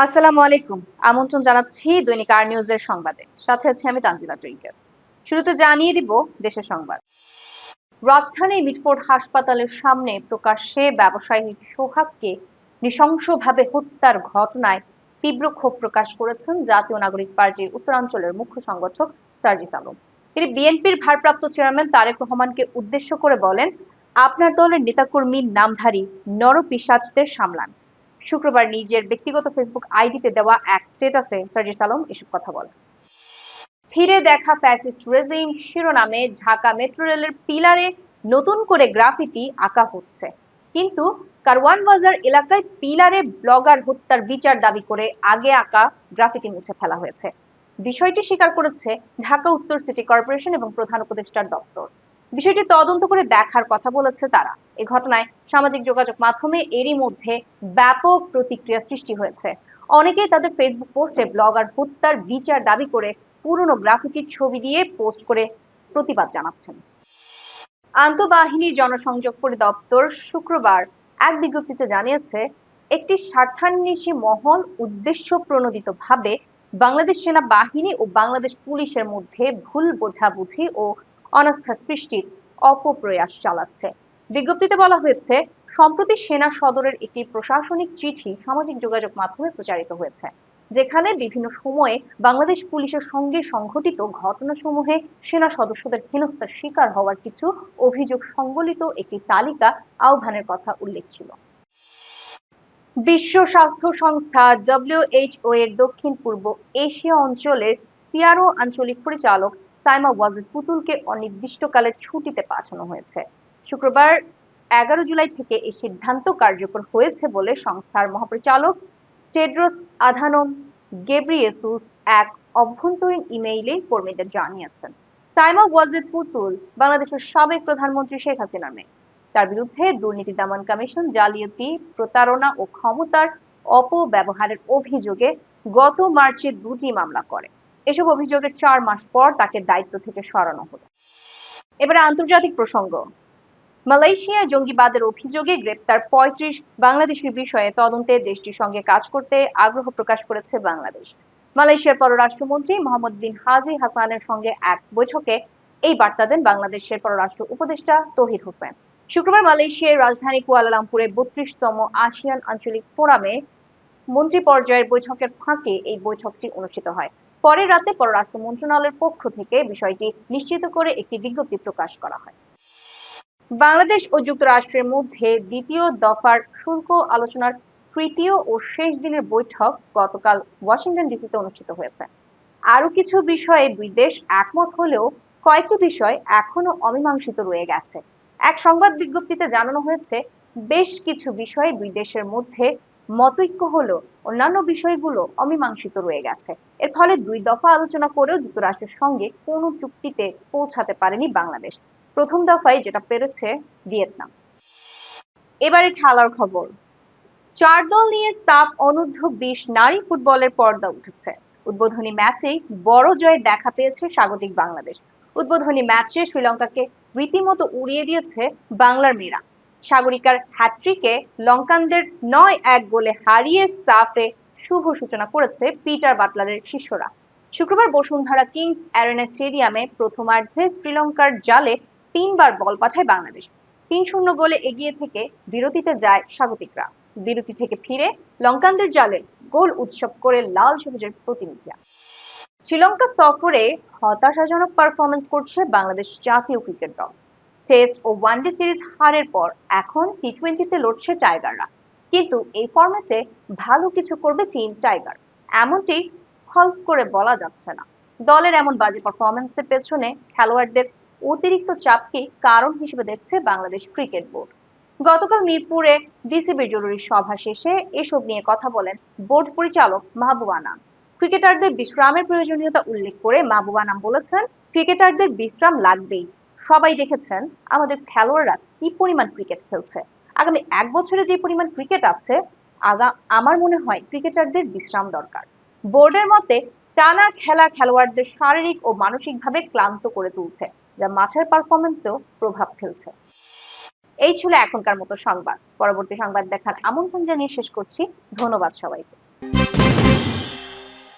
আসসালামু আলাইকুম। আমন্ত্রণ জানাচ্ছি দৈনিক আর নিউজের সংবাদে। সাথে আছি আমি তানজিলা টুইঙ্কেল। শুরুতে জানিয়ে দিব দেশের সংবাদ। রাজধানীর মিটফোর্ড হাসপাতালের সামনে প্রকাশ্যে ব্যবসায়ী সোহাগকে নৃশংসভাবে হত্যার ঘটনায় তীব্র ক্ষোভ প্রকাশ করেছেন জাতীয় নাগরিক পার্টির উত্তরাঞ্চলের মুখ্য সংগঠক সার্জিস আলম। তিনি বিএনপির ভারপ্রাপ্ত চেয়ারম্যান তারেক রহমানকে উদ্দেশ্য করে বলেন, আপনার দলের নেতাকর্মীর নামধারী নরপিশাচদের সামলান। শুক্রবার নিজের ব্যক্তিগত ফেসবুক আইডিতে দেওয়া এক স্ট্যাটাসে সার্জিস আলম এসব কথা বলেন। ফিরে দেখা ফ্যাসিস্ট রেজিম শিরোনামে ঢাকা মেট্রো রেলের পিলারে নতুন করে গ্রাফিতি আঁকা হচ্ছে, কিন্তু কারওয়ান বাজার এলাকায় পিলারে ব্লগার হত্যার বিচার দাবি করে আগে আঁকা গ্রাফিতি মুছে ফেলা হয়েছে। বিষয়টি স্বীকার করেছে ঢাকা উত্তর সিটি কর্পোরেশন এবং প্রধান উপদেষ্টার দপ্তর। বিষয়টি তদন্ত করে দেখার কথা বলেছে তারা। এ ঘটনায় সামাজিক যোগাযোগ মাধ্যমে এরই মধ্যে ব্যাপক প্রতিক্রিয়া সৃষ্টি হয়েছে। অনেকেই তাদের ফেসবুক পোস্টে ব্লগার হত্যার বিচার দাবি করে পুরনো গ্রাফিতির ছবি দিয়ে পোস্ট করে প্রতিবাদ জানাচ্ছেন। আন্তঃবাহিনী জনসংযোগ পরিদপ্তর শুক্রবার এক বিজ্ঞপ্তিতে জানিয়েছে, একটি স্বার্থান্বেষী মহল উদ্দেশ্য প্রণোদিতভাবে বাংলাদেশ সেনাবাহিনী ও বাংলাদেশ পুলিশের মধ্যে ভুল বোঝাবুঝি ও অনাস্থা সৃষ্টির অপপ্রয়াস চালাচ্ছে। বিজ্ঞপ্তিতে বলা হয়েছে, সম্প্রতি সেনা সদরের একটি প্রশাসনিক চিঠি সামাজিক যোগাযোগ মাধ্যমে প্রচারিত হয়েছে, যেখানে বিভিন্ন সময়ে বাংলাদেশ পুলিশের সঙ্গে সংঘটিত ঘটনাসমূহে সেনা সদস্যদের হেনস্থার শিকার হওয়ার কিছু অভিযোগ সংবলিত একটি তালিকা আহ্বানের কথা উল্লেখ ছিল। বিশ্ব স্বাস্থ্য সংস্থা ডব্লিউএইচও এর দক্ষিণ পূর্ব এশিয়া অঞ্চলের সিআরও আঞ্চলিক পরিচালক সাইমা ওয়াজেদ পুতুলকে অনির্দিষ্টকালের ছুটিতে পাঠানো হয়েছে। শুক্রবার 11 জুলাই থেকে এই সিদ্ধান্ত কার্যকর হয়েছে বলে সংস্থার মহাপরিচালক টেড্রোস আধানোম গেব্রিয়েসুস এক অভ্যন্তরীণ ইমেইলে কর্মীদের জানিয়েছেন। সাইমা ওয়াজেদ পুতুল বাংলাদেশের সাবেক প্রধানমন্ত্রী শেখ হাসিনার মেয়ে। তার বিরুদ্ধে দুর্নীতি দমন কমিশন জালিয়াতি, প্রতারণা ও ক্ষমতার অপব্যবহারের অভিযোগে গত মার্চে 2টি মামলা করে। এসব অভিযোগের 4 মাস পর তাকে দায়িত্ব থেকে সরানো হলো। এবারে আন্তর্জাতিক প্রসঙ্গ। মালয়েশিয়ায় জঙ্গিবাদের অভিযোগে গ্রেপ্তার 35 বাংলাদেশির বিষয়ে তদন্তে দেশটির সঙ্গে কাজ করতে আগ্রহ প্রকাশ করেছে বাংলাদেশ। মালয়েশিয়ার পররাষ্ট্রমন্ত্রী মোহাম্মদ বিন হাজি হাসানের সঙ্গে এক বৈঠকে এই বার্তা দেন বাংলাদেশের পররাষ্ট্র উপদেষ্টা তৌহিদ হোসেন। শুক্রবার মালয়েশিয়ার রাজধানী কুয়ালালামপুরে 32তম আসিয়ান আঞ্চলিক ফোরামে মন্ত্রী পর্যায়ের বৈঠকের ফাঁকে এই বৈঠকটি অনুষ্ঠিত হয়। পরে রাতে পররাষ্ট্র মন্ত্রণালয়ের পক্ষ থেকে বিষয়টি নিশ্চিত করে একটি বিজ্ঞপ্তি প্রকাশ করা হয়। বাংলাদেশ ও যুক্তরাষ্ট্রের মধ্যে দ্বিতীয় দফার শুল্ক আলোচনার তৃতীয় ও শেষ দিনের বৈঠক গতকাল ওয়াশিংটন ডিসিতে অনুষ্ঠিত হয়েছে। আরো কিছু বিষয়ে দুই দেশ একমত হলেও কয়েকটি বিষয় এখনো অমীমাংসিত রয়ে গেছে। এক সংবাদ বিজ্ঞপ্তিতে জানানো হয়েছে, বেশ কিছু বিষয়ে দুই দেশের মধ্যে মতৈক্য হলেও অন্যান্য বিষয়গুলো অমীমাংসিত রয়ে গেছে। এর ফলে দুই দফা আলোচনা করেও যুক্তরাষ্ট্রের সঙ্গে কোনো চুক্তিতে পৌঁছাতে পারেনি বাংলাদেশ। প্রথম দফায় যেটা পেরেছে ভিয়েতনাম। এবারে খেলার খবর। 4 দল নিয়ে সাফ অনূর্ধ্ব-20 নারী ফুটবলের পর্দা উঠেছে। উদ্বোধনী ম্যাচেই বড় জয়ের দেখা পেয়েছে স্বাগতিক বাংলাদেশ। উদ্বোধনী ম্যাচে শ্রীলঙ্কাকে রীতিমতো উড়িয়ে দিয়েছে বাংলার মেয়েরা। সাগরিকার হ্যাটট্রিকে লঙ্কানদের 9-1 গোলে হারিয়ে সাফে শুভ সূচনা করেছে পিটার বাটলারের শিষ্যরা। শুক্রবার বসুন্ধরা কিংস অ্যারেনা স্টেডিয়ামে প্রথমার্ধে শ্রীলঙ্কার জালে 3বার বল পাঠায় বাংলাদেশ। 3-0 গোলে এগিয়ে থেকে বিরতিতে যায় স্বাগতিকরা। বিরতি থেকে ফিরে লঙ্কানদের জালে গোল উৎসব করে লাল সবুজের প্রতিনিধিরা। শ্রীলঙ্কা সফরে হতাশাজনক পারফরমেন্স করছে বাংলাদেশ জাতীয় ক্রিকেট দল। টেস্ট ও ওয়ানডে সিরিজ হারের পর এখন টি-20তে লড়ছে টাইগাররা। কিন্তু এই ফরম্যাটে ভালো কিছু করবে টিম টাইগার, এমনটি হলফ করে বলা যাচ্ছে না। দলের এমন বাজে পারফরমেন্সের পেছনে খেলোয়াড়দের অতিরিক্ত চাপকেই কারণ হিসেবে দেখছে বাংলাদেশ ক্রিকেট বোর্ড। গতকাল মিরপুরে বিসিবির জরুরি সভা শেষে এসব নিয়ে কথা বলেন বোর্ড পরিচালক মাহবুব আনাম। ক্রিকেটারদের বিশ্রামের প্রয়োজনীয়তা উল্লেখ করে মাহবুব আনাম বলেছেন, ক্রিকেটারদের বিশ্রাম লাগবেই। সবাই দেখেছেন আমাদের খেলোয়াড়রা কি পরিমাণ ক্রিকেট খেলছে। আগামী 1 বছরে যে পরিমাণ ক্রিকেট আছে, আমার মনে হয় ক্রিকেটারদের বিশ্রাম দরকার। বোর্ডের মতে টানা খেলা খেলোয়াড়দের শারীরিক ও মানসিকভাবে ক্লান্ত করে তুলছে, যা মাঠের পারফরমেন্সেও প্রভাব ফেলছে। এই ছিল এখনকার মতো সংবাদ। পরবর্তী সংবাদ দেখার আমন্ত্রণ জানিয়ে শেষ করছি। ধন্যবাদ সবাইকে।